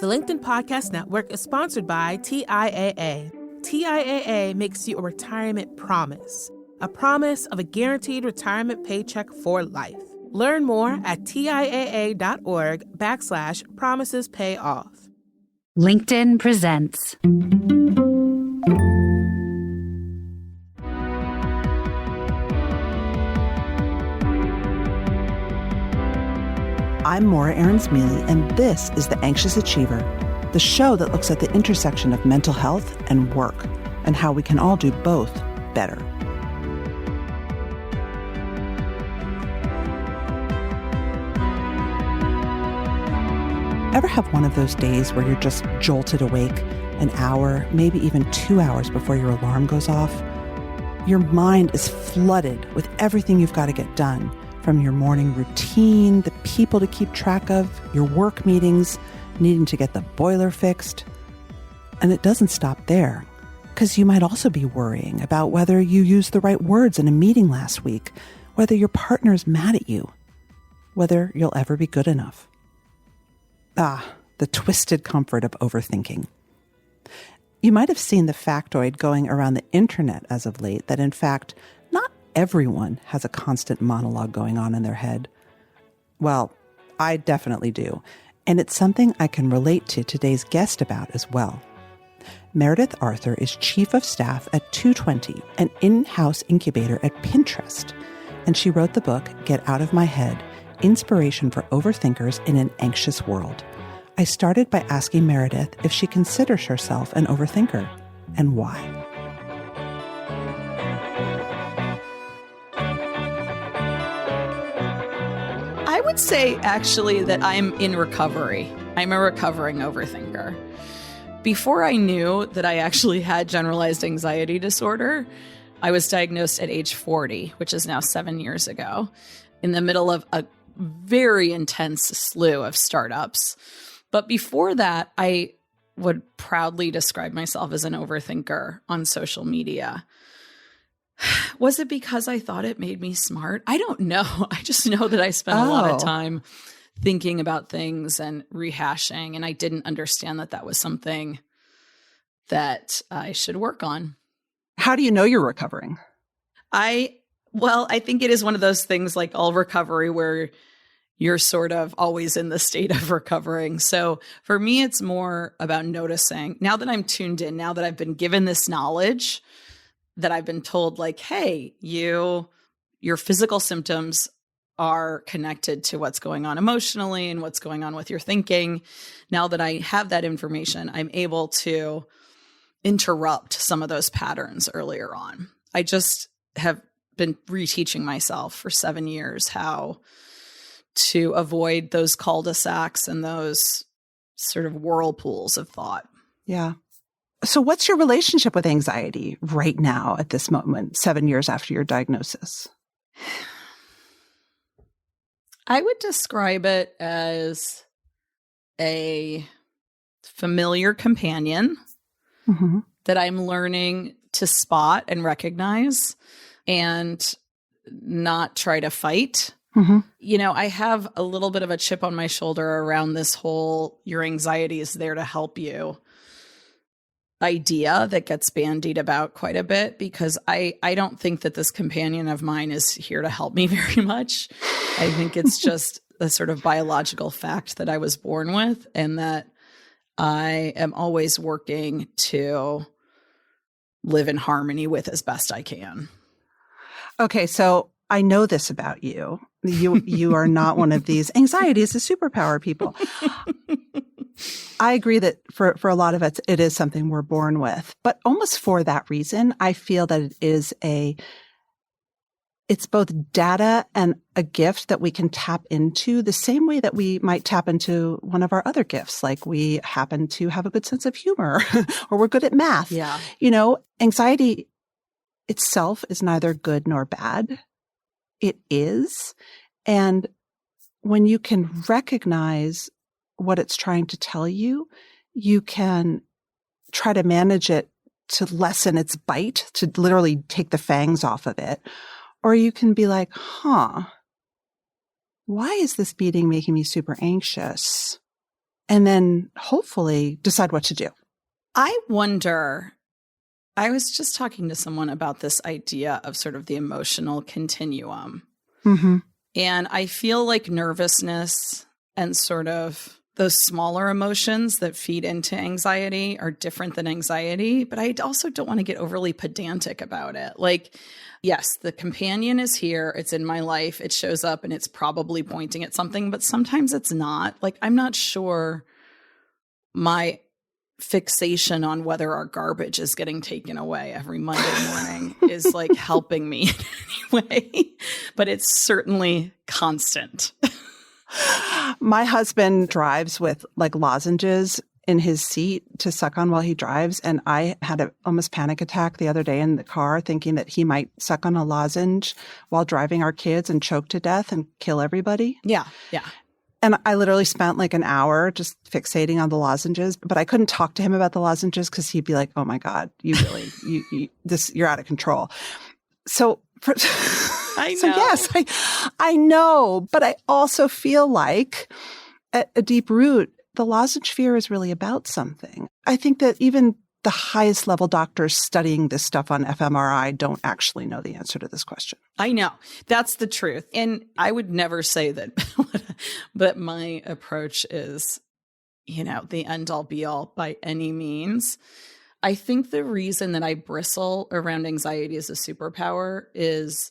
The LinkedIn Podcast Network is sponsored by TIAA. TIAA makes you a retirement promise, a promise of a guaranteed retirement paycheck for life. Learn more at TIAA.org/promises pay off. LinkedIn presents. I'm Morra Aarons-Mele, and this is The Anxious Achiever, the show that looks at the intersection of mental health and work, and how we can all do both better. Ever have one of those days where you're just jolted awake an hour, maybe even 2 hours before your alarm goes off? Your mind is flooded with everything you've got to get done, from your morning routine, the people to keep track of, your work meetings, needing to get the boiler fixed. And it doesn't stop there, because you might also be worrying about whether you used the right words in a meeting last week, whether your partner's mad at you, whether you'll ever be good enough. The twisted comfort of overthinking. You might have seen the factoid going around the internet as of late that, in fact, not everyone has a constant monologue going on in their head. Well, I definitely do. And it's something I can relate to today's guest about as well. Meredith Arthur is Chief of Staff at 220, an in-house incubator at Pinterest. And she wrote the book, Get Out of My Head, Inspiration for Overthinkers in an Anxious World. I started by asking Meredith if she considers herself an overthinker, and why. I would say, actually, that I'm in recovery. I'm a recovering overthinker. Before I knew that I actually had generalized anxiety disorder, I was diagnosed at age 40, which is now 7 years ago, in the middle of a very intense slew of startups. But before that, I would proudly describe myself as an overthinker on social media. Was it because I thought it made me smart? I don't know. I just know that I spent a lot of time thinking about things and rehashing, and I didn't understand that that was something that I should work on. How do you know you're recovering? I think it is one of those things, like all recovery, where you're sort of always in the state of recovering. So for me, it's more about noticing. Now that I'm tuned in, now that I've been given this knowledge, that I've been told, like, hey, your physical symptoms are connected to what's going on emotionally and what's going on with your thinking. Now that I have that information, I'm able to interrupt some of those patterns earlier on. I just have been reteaching myself for 7 years how to avoid those cul-de-sacs and those sort of whirlpools of thought. Yeah. So what's your relationship with anxiety right now at this moment, 7 years after your diagnosis? I would describe it as a familiar companion that I'm learning to spot and recognize and not try to fight. You know, I have a little bit of a chip on my shoulder around this whole your anxiety is there to help you idea that gets bandied about quite a bit, because I don't think that this companion of mine is here to help me very much. I think it's just a sort of biological fact that I was born with, and that I am always working to live in harmony with as best I can. Okay, so I know this about you. You are not one of these anxiety is a superpower people. I agree that for a lot of us, it is something we're born with. But almost for that reason, I feel that it's both data and a gift that we can tap into the same way that we might tap into one of our other gifts. Like we happen to have a good sense of humor or we're good at math. Yeah. You know, anxiety itself is neither good nor bad. It is. And when you can recognize what it's trying to tell you, you can try to manage it to lessen its bite, to literally take the fangs off of it. Or you can be like, why is this meeting making me super anxious? and then hopefully decide what to do. I wonder, I was just talking to someone about this idea of sort of the emotional continuum. Mm-hmm. And I feel like nervousness and sort of those smaller emotions that feed into anxiety are different than anxiety, but I also don't want to get overly pedantic about it. Like, yes, the companion is here. It's in my life. It shows up and it's probably pointing at something, but sometimes it's not. Like, I'm not sure my fixation on whether our garbage is getting taken away every Monday morning is like helping me in any way, but it's certainly constant. My husband drives with like lozenges in his seat to suck on while he drives. And I had an almost panic attack the other day in the car thinking that he might suck on a lozenge while driving our kids and choke to death and kill everybody. Yeah. And I literally spent like an hour just fixating on the lozenges, but I couldn't talk to him about the lozenges because he'd be like, "Oh my God, you really, you're out of control." So, I know. So yes, I know, but I also feel like at a deep root, the lozenge fear is really about something. I think that even the highest level doctors studying this stuff on fMRI don't actually know the answer to this question. I know. That's the truth. And I would never say that, but my approach is, the end all be all by any means. I think the reason that I bristle around anxiety as a superpower is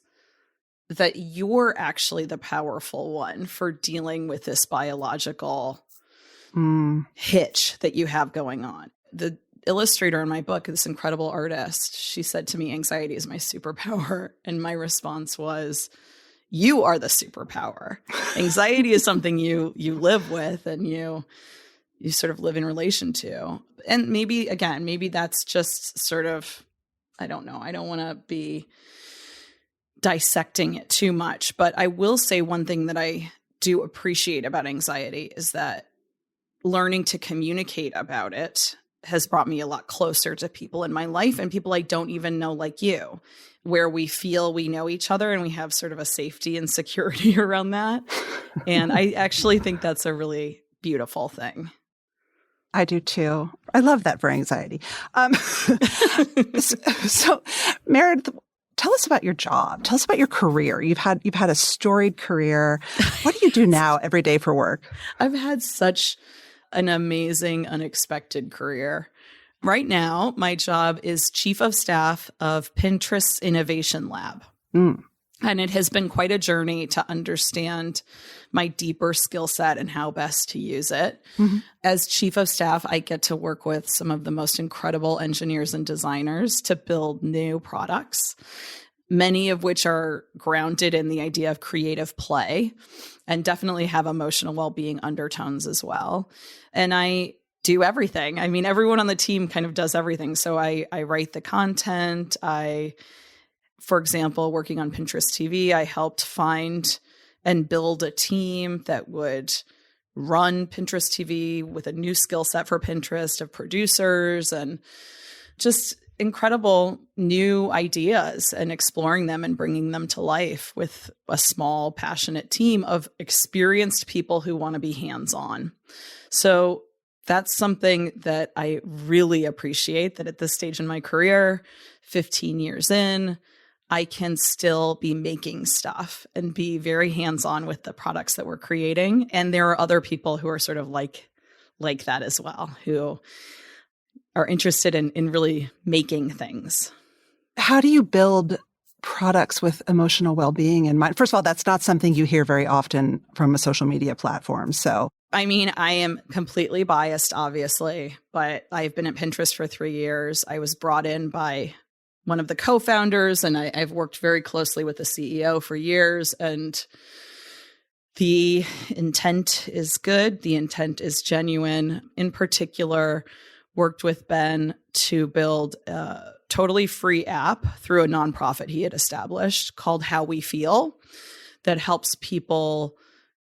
that you're actually the powerful one for dealing with this biological hitch that you have going on. The illustrator in my book, this incredible artist, she said to me, "Anxiety is my superpower." And my response was, "You are the superpower. Anxiety is something you live with and you sort of live in relation to." And maybe that's just sort of, I don't know. I don't want to be dissecting it too much, but I will say one thing that I do appreciate about anxiety is that learning to communicate about it has brought me a lot closer to people in my life and people I don't even know, like you, where we feel we know each other and we have sort of a safety and security around that. And I actually think that's a really beautiful thing. I do too. I love that for anxiety. So Meredith, tell us about your job. Tell us about your career. You've had a storied career. What do you do now every day for work? I've had such an amazing, unexpected career. Right now, my job is chief of staff of Pinterest's Innovation Lab. And it has been quite a journey to understand my deeper skill set and how best to use it. Mm-hmm. As chief of staff, I get to work with some of the most incredible engineers and designers to build new products, many of which are grounded in the idea of creative play and definitely have emotional well-being undertones as well. And I do everything. I mean, everyone on the team kind of does everything. So I write the content. For example, working on Pinterest TV, I helped find and build a team that would run Pinterest TV with a new skill set for Pinterest of producers and just incredible new ideas and exploring them and bringing them to life with a small, passionate team of experienced people who want to be hands-on. So that's something that I really appreciate, that at this stage in my career, 15 years in, I can still be making stuff and be very hands-on with the products that we're creating. And there are other people who are sort of like that as well, who are interested in really making things. How do you build products with emotional well-being in mind? First of all, that's not something you hear very often from a social media platform. So, I mean, I am completely biased, obviously, but I've been at Pinterest for 3 years. I was brought in by one of the co-founders, and I've worked very closely with the CEO for years. And the intent is good. The intent is genuine. In particular, worked with Ben to build a totally free app through a nonprofit he had established called How We Feel that helps people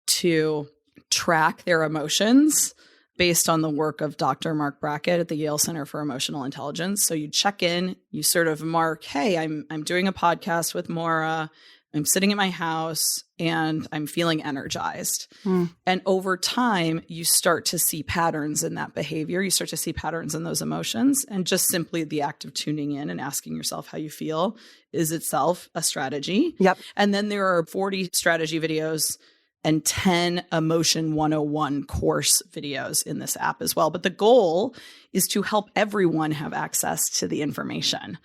to track their emotions based on the work of Dr. Mark Brackett at the Yale Center for Emotional Intelligence. So you check in, you sort of mark, hey, I'm doing a podcast with Morra. I'm sitting at my house and I'm feeling energized. And over time, you start to see patterns in that behavior. You start to see patterns in those emotions. And just simply the act of tuning in and asking yourself how you feel is itself a strategy. Yep. And then there are 40 strategy videos and 10 Emotion 101 course videos in this app as well. But the goal is to help everyone have access to the information.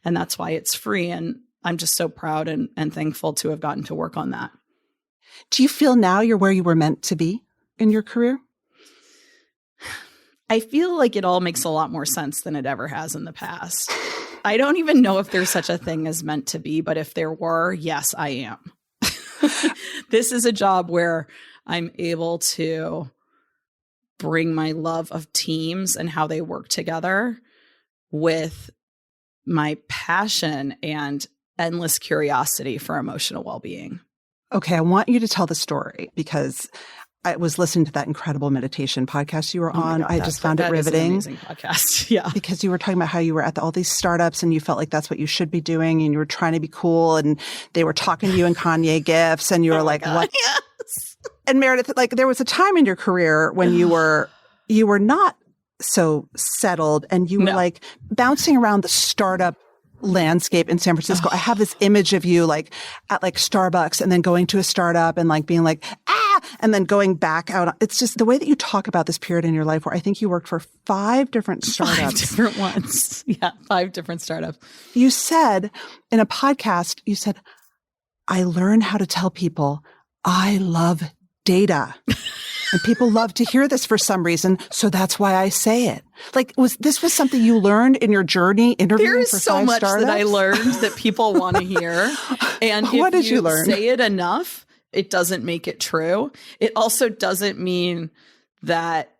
And that's why it's free. And I'm just so proud and thankful to have gotten to work on that. Do you feel now you're where you were meant to be in your career? I feel like it all makes a lot more sense than it ever has in the past. I don't even know if there's such a thing as meant to be, but if there were, yes, I am. This is a job where I'm able to bring my love of teams and how they work together with my passion and endless curiosity for emotional well-being. Okay, I want you to tell the story because I was listening to that incredible meditation podcast you were on. God, I just found it riveting. Is an amazing podcast. Yeah. Because you were talking about how you were at all these startups and you felt like that's what you should be doing and you were trying to be cool and they were talking to you in Kanye gifts and you were like, God, what? Yes. And Meredith, like there was a time in your career when you were not so settled and you were like bouncing around the startup landscape in San Francisco. I have this image of you like at like Starbucks and then going to a startup and like being like, and then going back out. It's just the way that you talk about this period in your life where I think you worked for 5 different startups. 5 different ones. Yeah. 5 different startups. You said in a podcast, you said, I learned how to tell people I love data. And people love to hear this for some reason. So that's why I say it. Like, was something you learned in your journey interviewing for 5 startups? There is so much that I learned that people want to hear. And what did you learn? Say it enough, it doesn't make it true. It also doesn't mean that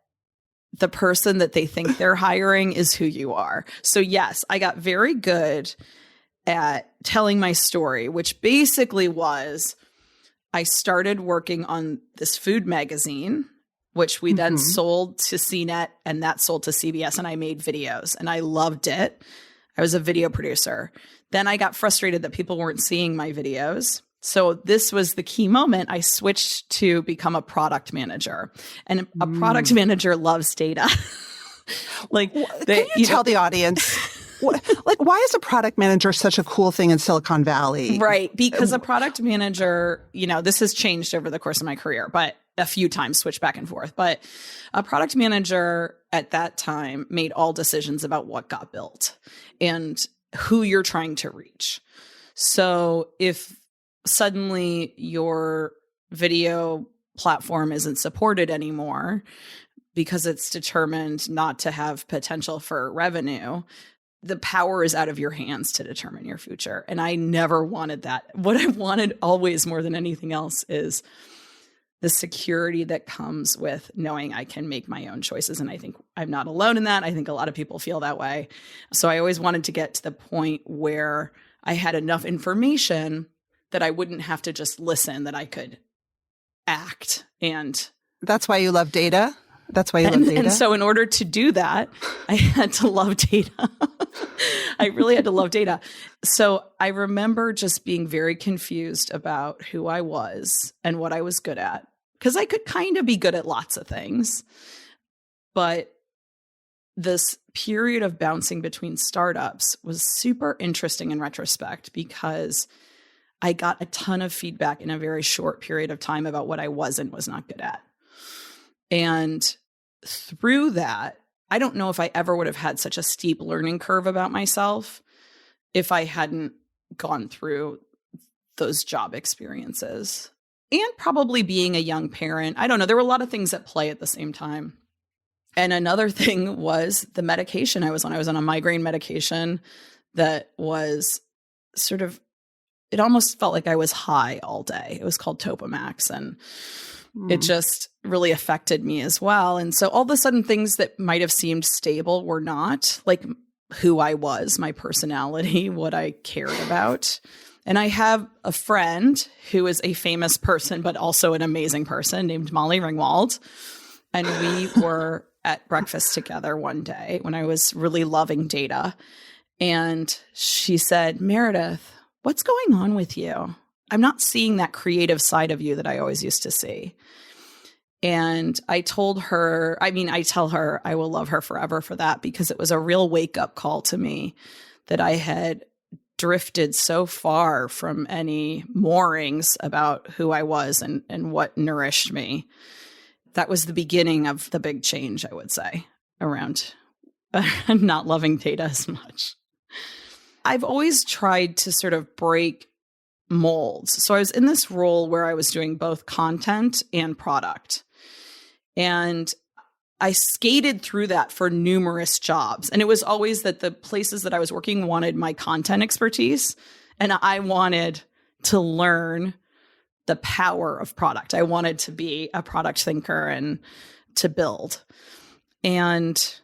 the person that they think they're hiring is who you are. So yes, I got very good at telling my story, which basically was I started working on this food magazine, which we then sold to CNET and that sold to CBS, and I made videos and I loved it. I was a video producer. Then I got frustrated that people weren't seeing my videos. So this was the key moment. I switched to become a product manager, and a product manager loves data. Can you tell the audience? Like, why is a product manager such a cool thing in Silicon Valley? Right. Because a product manager, this has changed over the course of my career, but a few times switched back and forth. But a product manager at that time made all decisions about what got built and who you're trying to reach. So if suddenly your video platform isn't supported anymore because it's determined not to have potential for revenue, the power is out of your hands to determine your future. And I never wanted that. What I wanted always more than anything else is the security that comes with knowing I can make my own choices. And I think I'm not alone in that. I think a lot of people feel that way. So I always wanted to get to the point where I had enough information that I wouldn't have to just listen, that I could act. And that's why you love data? That's why you love data? And so in order to do that, I had to love data. I really had to love data. So I remember just being very confused about who I was and what I was good at, because I could kind of be good at lots of things. But this period of bouncing between startups was super interesting in retrospect, because I got a ton of feedback in a very short period of time about what I was and was not good at. And through that, I don't know if I ever would have had such a steep learning curve about myself if I hadn't gone through those job experiences. And probably being a young parent. I don't know. There were a lot of things at play at the same time. And another thing was the medication I was on. I was on a migraine medication that was sort of, it almost felt like I was high all day. It was called Topamax, and it just really affected me as well. And so all of a sudden, things that might have seemed stable were not, like who I was, my personality, what I cared about. And I have a friend who is a famous person, but also an amazing person, named Molly Ringwald. And we were at breakfast together one day when I was really loving data. And she said, Meredith, what's going on with you? I'm not seeing that creative side of you that I always used to see. And I told her, I tell her I will love her forever for that, because it was a real wake up call to me that I had drifted so far from any moorings about who I was and what nourished me. That was the beginning of the big change, I would say, around not loving data as much. I've always tried to sort of break molds. So I was in this role where I was doing both content and product. And I skated through that for numerous jobs. And it was always that the places that I was working wanted my content expertise. And I wanted to learn the power of product. I wanted to be a product thinker and to build. And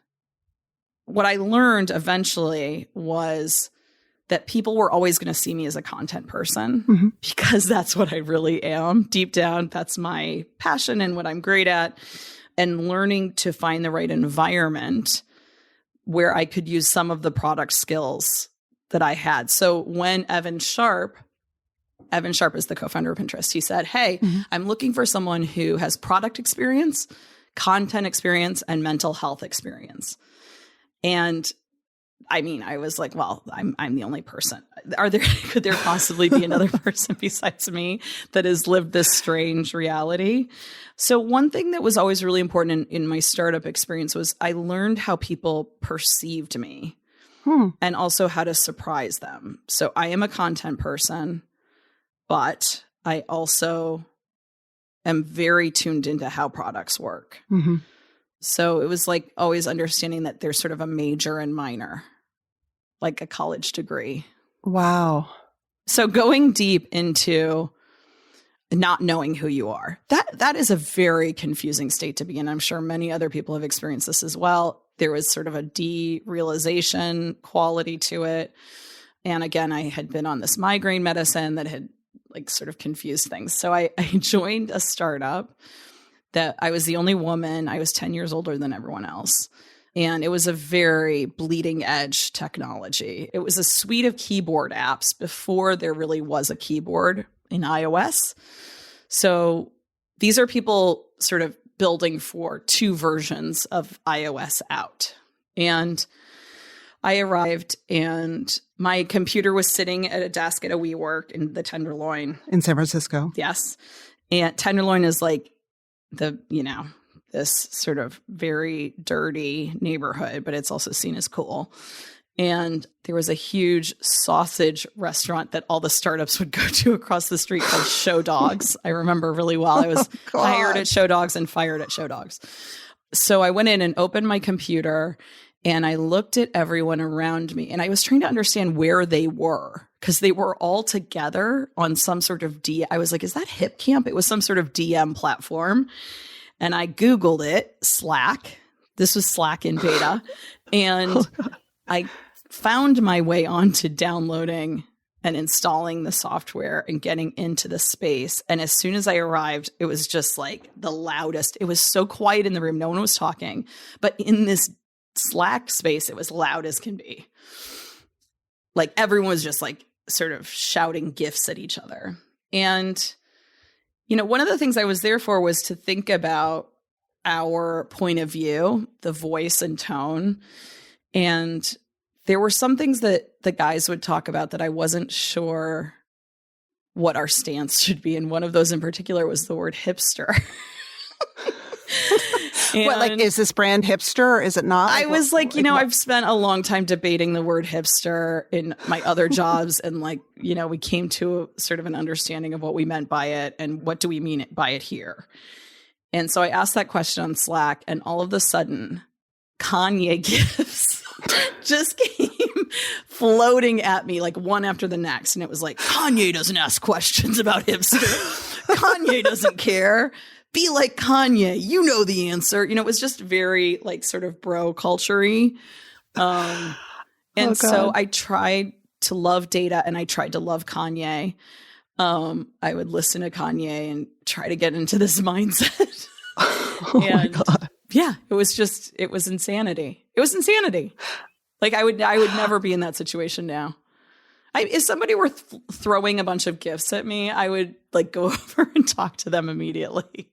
what I learned eventually was that people were always going to see me as a content person, because that's what I really am. Deep down, that's my passion and what I'm great at. And learning to find the right environment where I could use some of the product skills that I had. So when Evan Sharp is the co-founder of Pinterest, he said, hey, I'm looking for someone who has product experience, content experience, and mental health experience. And I was like, well, I'm the only person. Could there possibly be another person besides me that has lived this strange reality? So one thing that was always really important in my startup experience was I learned how people perceived me and also how to surprise them. So I am a content person, but I also am very tuned into how products work. So it was like always understanding that there's sort of a major and minor, like a college degree. Wow. So going deep into not knowing who you are, that is a very confusing state to be in. I'm sure many other people have experienced this as well. There was sort of a derealization quality to it. And again, I had been on this migraine medicine that had like sort of confused things. So I joined a startup that I was the only woman. I was 10 years older than everyone else. And it was a very bleeding edge technology. It was a suite of keyboard apps before there really was a keyboard in iOS. So these are people sort of building for 2 versions of iOS out. And I arrived and my computer was sitting at a desk at a WeWork in the Tenderloin. In San Francisco. Yes. And Tenderloin is like this sort of very dirty neighborhood, but it's also seen as cool. And there was a huge sausage restaurant that all the startups would go to across the street called Show Dogs. I remember really well. I was hired at Show Dogs and fired at Show Dogs. So I went in and opened my computer and I looked at everyone around me and I was trying to understand where they were, because they were all together on some sort of I was like, is that Hip Camp? It was some sort of DM platform. And I Googled it, Slack. This was Slack in beta. And I found my way onto downloading and installing the software and getting into the space. And as soon as I arrived, it was just like the loudest. It was so quiet in the room. No one was talking. But in this Slack space, it was loud as can be. Like everyone was just like sort of shouting gifs at each other. And one of the things I was there for was to think about our point of view, the voice and tone. And there were some things that the guys would talk about that I wasn't sure what our stance should be. And one of those in particular was the word hipster. What, like, is this brand hipster or is it not? I was like, I've spent a long time debating the word hipster in my other jobs. And we came to sort of an understanding of what we meant by it and what do we mean by it here. And so I asked that question on Slack and all of a sudden Kanye gifts just came floating at me like one after the next. And it was like, Kanye doesn't ask questions about hipster. Kanye doesn't care. Be like Kanye, you know the answer. It was just very like sort of bro culture-y. So I tried to love data and I tried to love Kanye. I would listen to Kanye and try to get into this mindset. My God. Yeah, it was insanity. It was insanity. Like I would never be in that situation now. If somebody were throwing a bunch of gifts at me, I would like go over and talk to them immediately.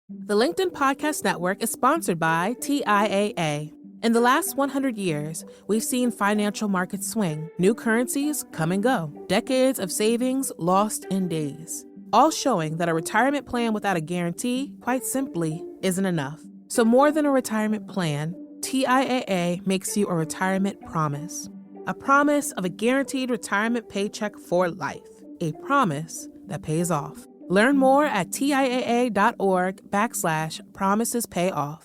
The LinkedIn Podcast Network is sponsored by TIAA. In the last 100 years, we've seen financial markets swing, new currencies come and go, decades of savings lost in days, all showing that a retirement plan without a guarantee, quite simply, isn't enough. So more than a retirement plan, TIAA makes you a retirement promise. A promise of a guaranteed retirement paycheck for life. A promise that pays off. Learn more at TIAA.org/promisespayoff.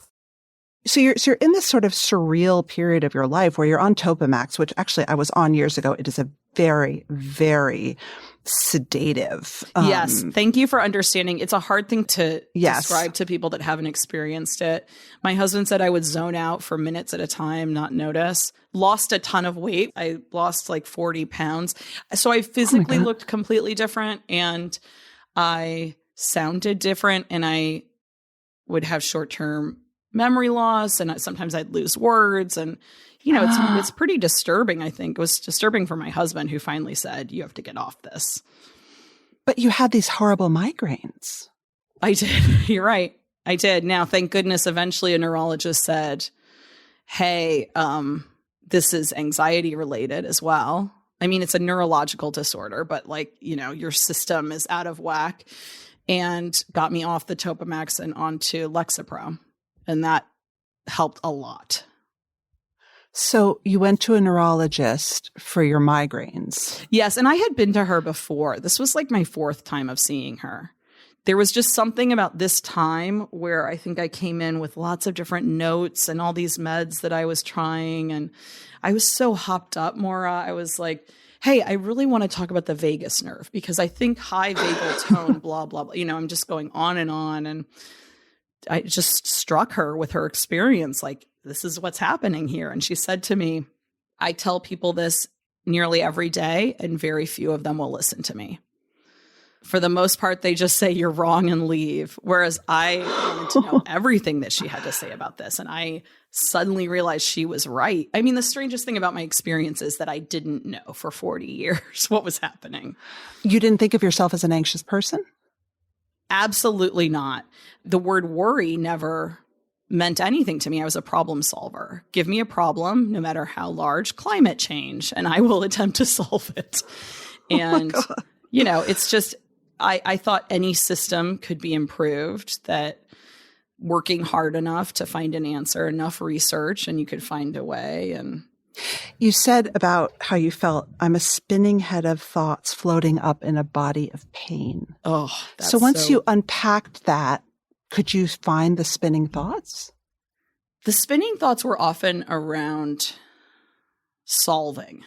So you're in this sort of surreal period of your life where you're on Topamax, which actually I was on years ago. It is a very, very sedative. Yes. Thank you for understanding. It's a hard thing to describe to people that haven't experienced it. My husband said I would zone out for minutes at a time, not notice. Lost a ton of weight. I lost like 40 pounds. So I physically looked completely different, and I sounded different, and I would have short-term memory loss, and sometimes I'd lose words, and it's pretty disturbing. I think it was disturbing for my husband, who finally said, "You have to get off this." But you had these horrible migraines. I did. You're right. I did. Now, thank goodness, eventually a neurologist said, "Hey, this is anxiety related as well." I mean, it's a neurological disorder, but your system is out of whack, and got me off the Topamax and onto Lexapro. And that helped a lot. So you went to a neurologist for your migraines. Yes. And I had been to her before. This was like my 4th time of seeing her. There was just something about this time where I think I came in with lots of different notes and all these meds that I was trying. And I was so hopped up, Morra. I was like, hey, I really want to talk about the vagus nerve because I think high vagal tone, blah, blah, blah. I'm just going on. And I just struck her with her experience, like, this is what's happening here. And she said to me, I tell people this nearly every day, and very few of them will listen to me. For the most part, they just say you're wrong and leave. Whereas I wanted to know everything that she had to say about this. And I suddenly realized she was right. I mean, the strangest thing about my experience is that I didn't know for 40 years what was happening. You didn't think of yourself as an anxious person? Absolutely not. The word worry never meant anything to me. I was a problem solver. Give me a problem, no matter how large, climate change, and I will attempt to solve it. And, it's just, I thought any system could be improved, that working hard enough to find an answer, enough research, and you could find a way. And you said about how you felt, I'm a spinning head of thoughts floating up in a body of pain. Oh, so once you unpacked that, could you find the spinning thoughts? The spinning thoughts were often around solving.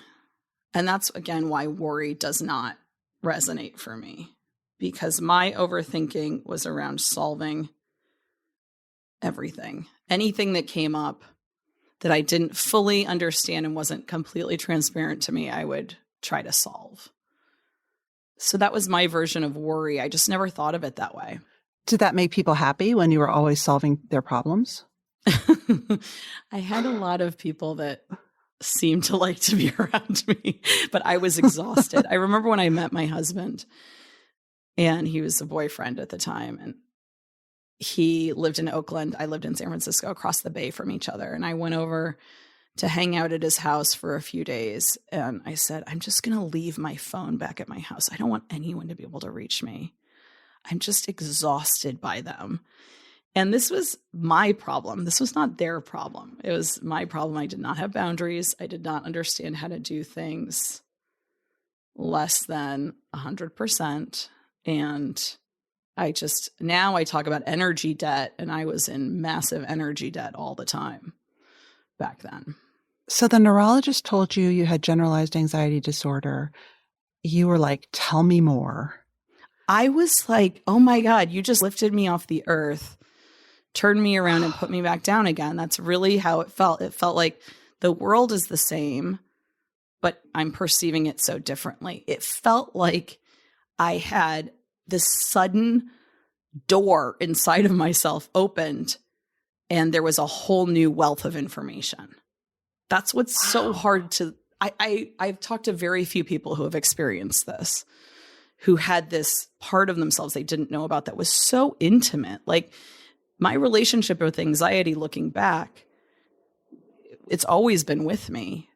And that's, again, why worry does not resonate for me, because my overthinking was around solving everything. Anything that came up that I didn't fully understand and wasn't completely transparent to me, I would try to solve. So that was my version of worry. I just never thought of it that way. Did that make people happy when you were always solving their problems? I had a lot of people that seemed to like to be around me, but I was exhausted. I remember when I met my husband, and he was a boyfriend at the time, and he lived in Oakland. I lived in San Francisco, across the bay from each other. And I went over to hang out at his house for a few days. And I said, I'm just going to leave my phone back at my house. I don't want anyone to be able to reach me. I'm just exhausted by them. And this was my problem. This was not their problem. It was my problem. I did not have boundaries. I did not understand how to do things less than 100%. And now I talk about energy debt, and I was in massive energy debt all the time back then. So the neurologist told you you had generalized anxiety disorder. You were like, tell me more. I was like, oh my God, you just lifted me off the earth, turned me around and put me back down again. That's really how it felt. It felt like the world is the same, but I'm perceiving it so differently. It felt like I had this sudden door inside of myself opened, and there was a whole new wealth of information. That's what's so hard to I've talked to very few people who have experienced this, who had this part of themselves they didn't know about that was so intimate. Like my relationship with anxiety, looking back, it's always been with me,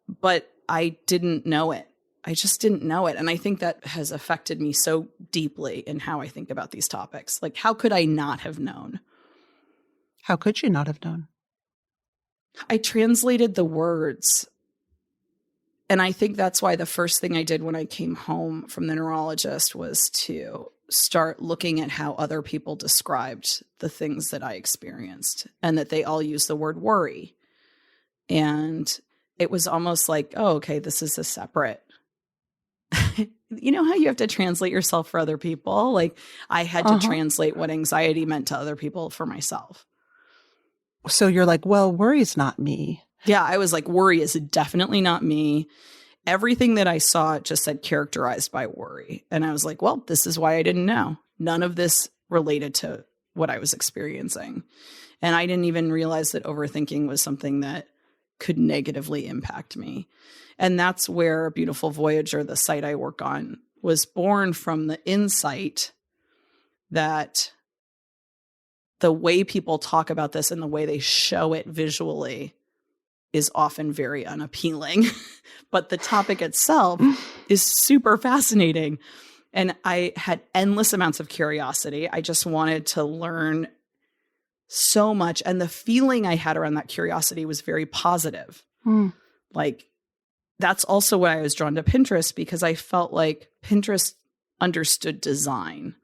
but I didn't know it. I just didn't know it. And I think that has affected me so deeply in how I think about these topics. Like, how could I not have known? How could you not have known? I translated the words. And I think that's why the first thing I did when I came home from the neurologist was to start looking at how other people described the things that I experienced, and that they all use the word worry. And it was almost like, oh, okay, this is a separate. You know how you have to translate yourself for other people? Like I had to translate what anxiety meant to other people for myself. So you're like, well, worry's not me. Yeah, I was like, worry is definitely not me. Everything that I saw just said characterized by worry. And I was like, well, this is why I didn't know. None of this related to what I was experiencing. And I didn't even realize that overthinking was something that could negatively impact me. And that's where Beautiful Voyager, the site I work on, was born, from the insight that the way people talk about this and the way they show it visually is often very unappealing. But the topic itself is super fascinating. And I had endless amounts of curiosity. I just wanted to learn so much. And the feeling I had around that curiosity was very positive. Like, that's also why I was drawn to Pinterest, because I felt like Pinterest understood design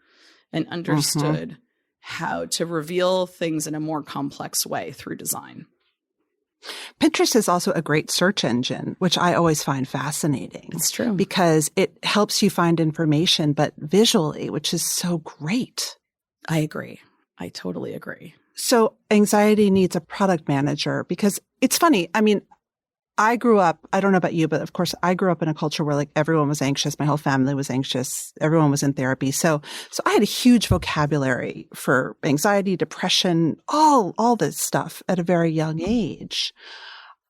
and understood how to reveal things in a more complex way through design. Pinterest is also a great search engine, which I always find fascinating. It's true. Because it helps you find information, but visually, which is so great. I agree. I totally agree. So anxiety needs a product manager, because it's funny. I mean, I grew up, I don't know about you, but of course I grew up in a culture where like everyone was anxious. My whole family was anxious. Everyone was in therapy. So I had a huge vocabulary for anxiety, depression, all this stuff at a very young age.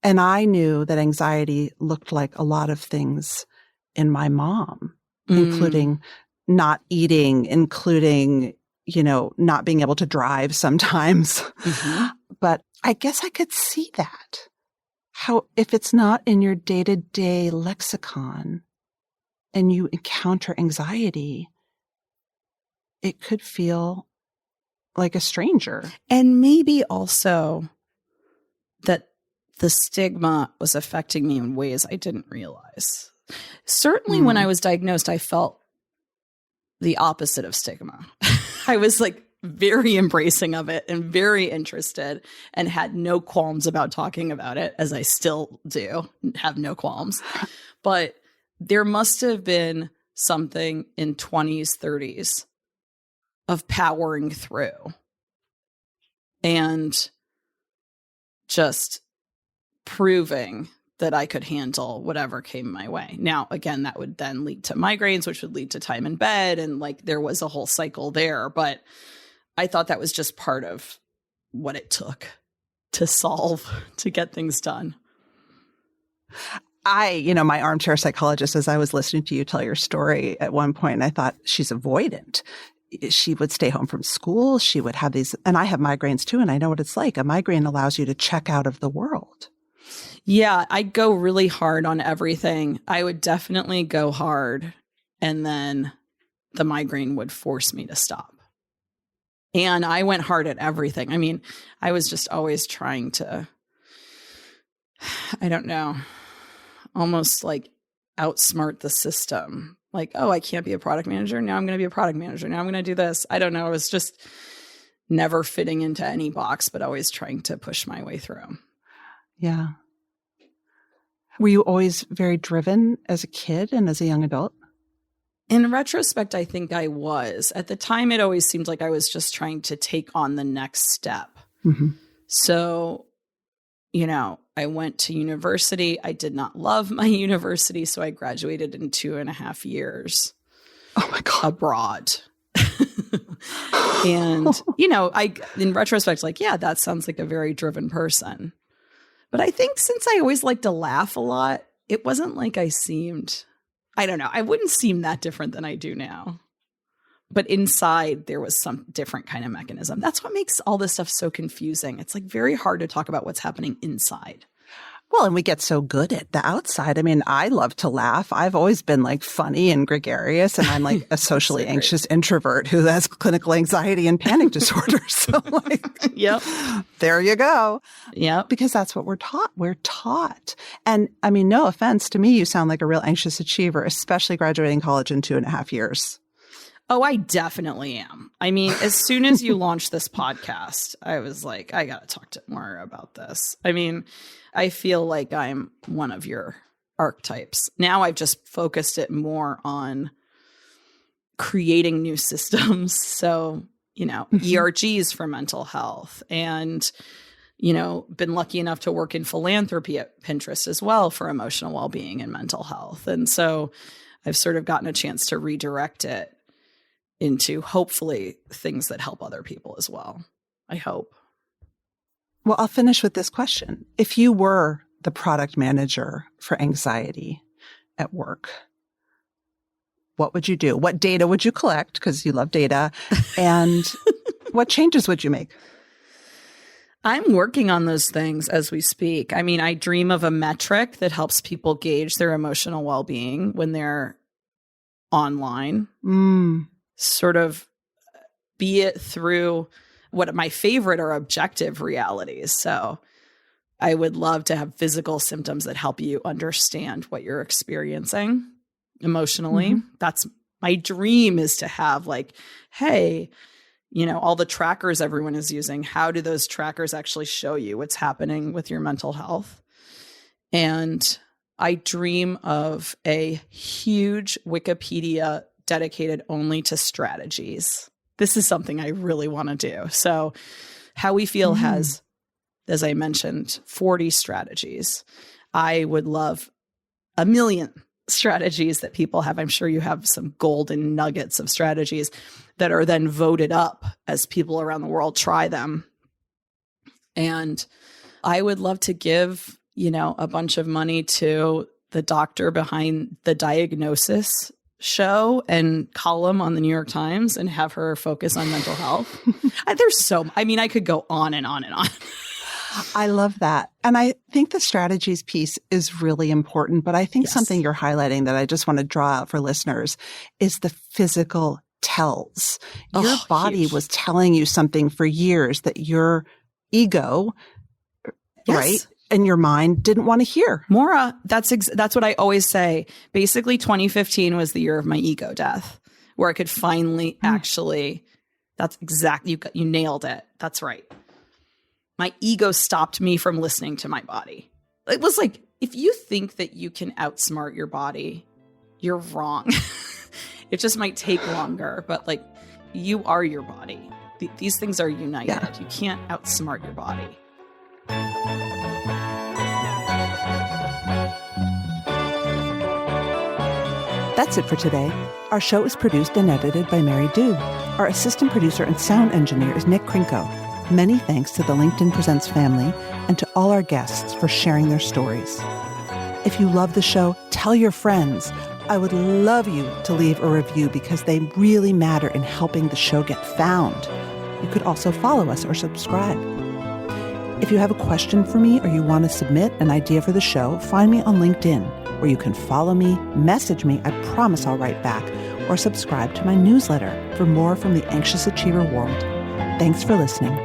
And I knew that anxiety looked like a lot of things in my mom, including not eating, including, not being able to drive sometimes. But I guess I could see that. How, if it's not in your day-to-day lexicon and you encounter anxiety, it could feel like a stranger. And maybe also that the stigma was affecting me in ways I didn't realize. Certainly when I was diagnosed, I felt the opposite of stigma. I was like very embracing of it and very interested, and had no qualms about talking about it, as I still do, have no qualms. But there must have been something in 20s, 30s of powering through and just proving that I could handle whatever came my way. Now, again, that would then lead to migraines, which would lead to time in bed. And like there was a whole cycle there. But I thought that was just part of what it took to solve, to get things done. My armchair psychologist, as I was listening to you tell your story at one point, I thought, she's avoidant. She would stay home from school. She would have these, and I have migraines too, and I know what it's like. A migraine allows you to check out of the world. Yeah, I go really hard on everything. I would definitely go hard, and then the migraine would force me to stop. And I went hard at everything. I mean, I was just always trying to, I don't know, almost like outsmart the system. Like, oh, I can't be a product manager. Now I'm going to be a product manager. Now I'm going to do this. I don't know. I was just never fitting into any box, but always trying to push my way through. Yeah. Were you always very driven as a kid and as a young adult? In retrospect, I think I was. At the time, it always seemed like I was just trying to take on the next step. So, I went to university. I did not love my university, so I graduated in 2.5 years. Oh my God. Abroad. And, I, in retrospect, like, yeah, that sounds like a very driven person. But I think since I always like to laugh a lot, it wasn't like I don't know, I wouldn't seem that different than I do now. But inside, there was some different kind of mechanism. That's what makes all this stuff so confusing. It's like very hard to talk about what's happening inside. Well, and we get so good at the outside. I mean, I love to laugh. I've always been like funny and gregarious, and I'm like a socially anxious introvert who has clinical anxiety and panic disorder. So like, yep, there you go. Yeah, because that's what we're taught. We're taught. And I mean, no offense to me, you sound like a real anxious achiever, especially graduating college in 2.5 years. Oh, I definitely am. I mean, as soon as you launched this podcast, I was like, I got to talk to Morra about this. I mean, I feel like I'm one of your archetypes. Now I've just focused it more on creating new systems. So, ERGs for mental health, and, been lucky enough to work in philanthropy at Pinterest as well for emotional well-being and mental health. And so I've sort of gotten a chance to redirect it into hopefully things that help other people as well. I hope. Well, I'll finish with this question. If you were the product manager for anxiety at work, what would you do? What data would you collect? Because you love data. And what changes would you make? I'm working on those things as we speak. I mean, I dream of a metric that helps people gauge their emotional well-being when they're online. Sort of be it through what my favorite are objective realities. So I would love to have physical symptoms that help you understand what you're experiencing emotionally. That's my dream, is to have like, hey, all the trackers everyone is using, how do those trackers actually show you what's happening with your mental health? And I dream of a huge Wikipedia dedicated only to strategies. This is something I really want to do. So How We Feel has, as I mentioned, 40 strategies. I would love 1 million strategies that people have. I'm sure you have some golden nuggets of strategies that are then voted up as people around the world try them. And I would love to give, a bunch of money to the doctor behind the diagnosis show and column on the New York Times and have her focus on mental health. I could go on and on and on. I love that. And I think the strategies piece is really important, but I think something you're highlighting that I just want to draw out for listeners is the physical tells. Your body was telling you something for years that your ego, right? And your mind didn't want to hear. Morra, that's what I always say. Basically, 2015 was the year of my ego death, where I could finally actually, that's exactly, you nailed it. That's right. My ego stopped me from listening to my body. It was like, if you think that you can outsmart your body, you're wrong. It just might take longer, but like, you are your body. These things are united. Yeah. You can't outsmart your body. That's it for today. Our show is produced and edited by Mary Dew. Our assistant producer and sound engineer is Nick Krinko. Many thanks to the LinkedIn Presents family and to all our guests for sharing their stories. If you love the show, tell your friends. I would love you to leave a review because they really matter in helping the show get found. You could also follow us or subscribe. If you have a question for me or you want to submit an idea for the show, find me on LinkedIn, where you can follow me, message me, I promise I'll write back, or subscribe to my newsletter for more from the anxious achiever world. Thanks for listening.